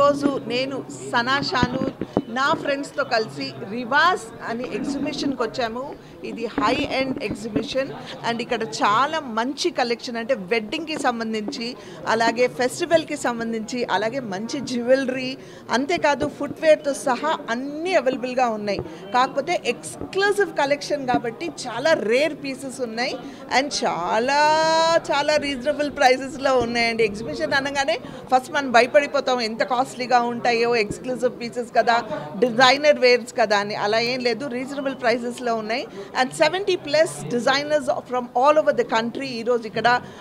ఈరోజు నేను సనా షాను నా ఫ్రెండ్స్తో కలిసి రివాస్ అని ఎగ్జిబిషన్కి వచ్చాము. ఇది హై ఎండ్ ఎగ్జిబిషన్ అండ్ ఇక్కడ చాలా మంచి కలెక్షన్, అంటే వెడ్డింగ్కి సంబంధించి, అలాగే ఫెస్టివల్కి సంబంధించి, అలాగే మంచి జ్యువెలరీ, అంతేకాదు ఫుట్వేర్తో సహా అన్నీ అవైలబుల్గా ఉన్నాయి. కాకపోతే ఎక్స్క్లూజివ్ కలెక్షన్ కాబట్టి చాలా రేర్ పీసెస్ ఉన్నాయి అండ్ చాలా చాలా రీజనబుల్ ప్రైసెస్లో ఉన్నాయండి. ఎగ్జిబిషన్ అనగానే ఫస్ట్ మనం భయపడిపోతాం, ఎంత కాస్ట్లీగా ఉంటాయో, ఎక్స్క్లూజివ్ పీసెస్ కదా, డిజైనర్ వేర్స్ కదా అని. అలా ఏం లేదు, రీజనబుల్ ప్రైసెస్లో ఉన్నాయి and 70+ designers from all over the country ఈరోజు ఇక్కడ